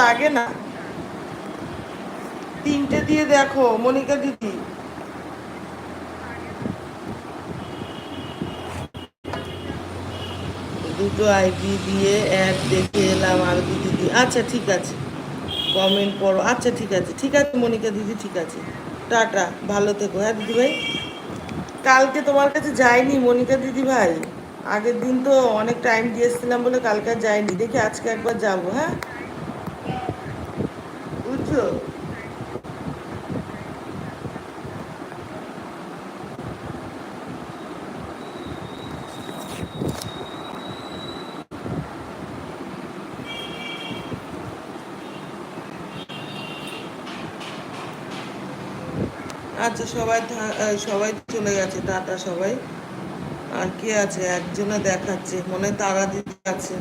লাগে না, তিনটে দিয়ে দেখো মনিকা দিদি। দুটো আইডি দিয়ে অ্যাড দেখে এলাম আর দিদি। আচ্ছা ঠিক আছে, কমেন্ট পড়ো। আচ্ছা ঠিক আছে, ঠিক আছে মনিকা দিদি, ঠিক আছে, টাটা, ভালো থেকো। হ্যাঁ দিদি ভাই, কালকে তোমার কাছে যাইনি মনিকা দিদি ভাই, আগের দিন তো অনেক টাইম দিয়ে এসেছিলাম বলে কালকে আর যাইনি, দেখি আজকে একবার যাবো। হ্যাঁ, বুঝছো? আচ্ছা সবাই সবাই চলে গেছে, টাটা সবাই। আর কে আছে, একজনে দেখাচ্ছে, মনে হয় তারা দিদি আছে।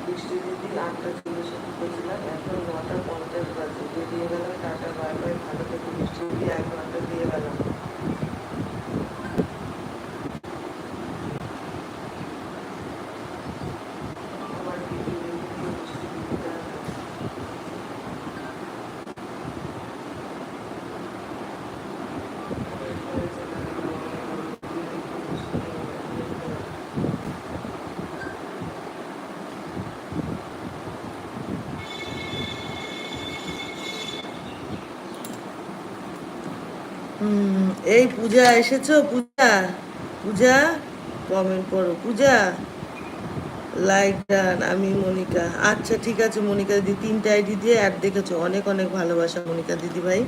বৃষ্টি দিদি 8টা 40 ঢুকেছিলাম, এখন 9টা 50 বাজে, বেরিয়ে গেলাম। টাটা বাই বাই, ভালো থেকে বৃষ্টি দিদি, 1 ঘন্টা দিয়ে গেলাম। আমার ভিডিও দেখে বৃষ্টি দিদিটা এই পূজা এসেছো? পূজা, পূজা, কমেন্ট করো পূজা, লাইক ডান। আমি মনিকা। আচ্ছা ঠিক আছে মনিকা দিদি, 3টে আইডি দিয়ে অ্যাড দেখেছো, অনেক অনেক ভালোবাসা মনিকা দিদি ভাই,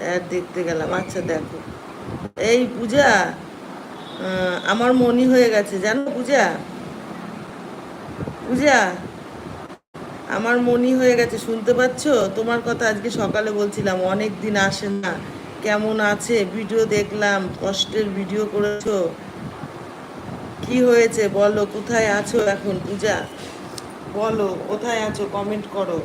অ্যাড দেখতে গেলাম। আচ্ছা দেখো, এই পূজা, আমার মনি হয়ে গেছে জানো পূজা, পূজা, আমার মনি হয়ে গেছে, শুনতে পাচ্ছো? তোমার কথা আজকে সকালে বলছিলাম, অনেক দিন আসে না, কেমন আছে, ভিডিও দেখলাম, কষ্টের ভিডিও করেছো, কি হয়েছে বলো, কোথায় আছো এখন পূজা, বলো কোথায় আছো, কমেন্ট করো।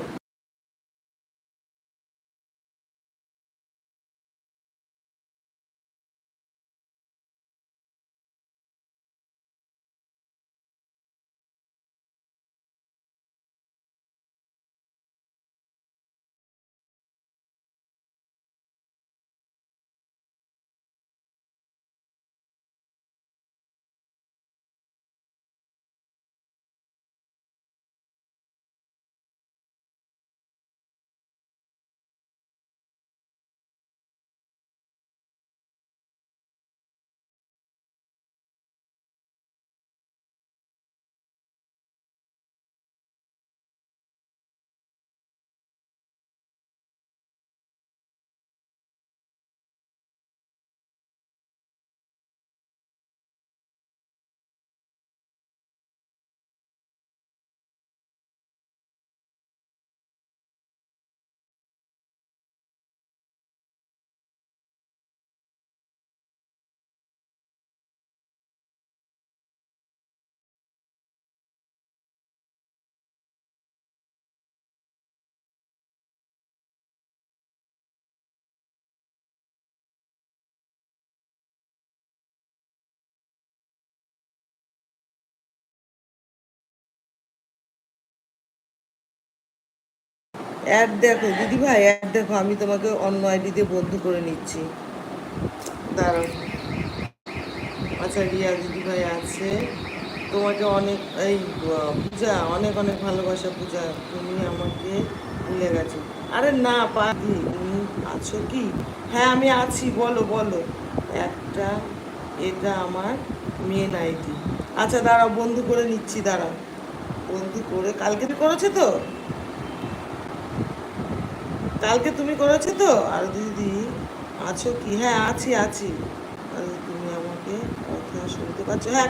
অ্যাড দেখো দিদি ভাই, অ্যাড দেখো, আমি তোমাকে অন্য আইডি দিয়ে বন্ধু করে নিচ্ছি, দাঁড়াও। আচ্ছা রিয়া দিদি ভাই আছে, তোমাকে অনেক, এই পূজা, অনেক অনেক ভালোবাসা পূজা, তুমি আমাকে ভুলে গেছো। আরে না পাখি, তুমি আছো কি? হ্যাঁ আমি আছি, বলো বলো। একটা, এটা আমার মেন আইডি। আচ্ছা দাঁড়াও, বন্ধু করে নিচ্ছি, দাঁড়াও, বন্ধু করে, কালকে তুমি করেছো তো, কালকে তুমি করেছো তো? আর দিদি আছো কি? হ্যাঁ, আছি আছি। তুমি আমাকে কথা শুনতে পাচ্ছ? হ্যাঁ।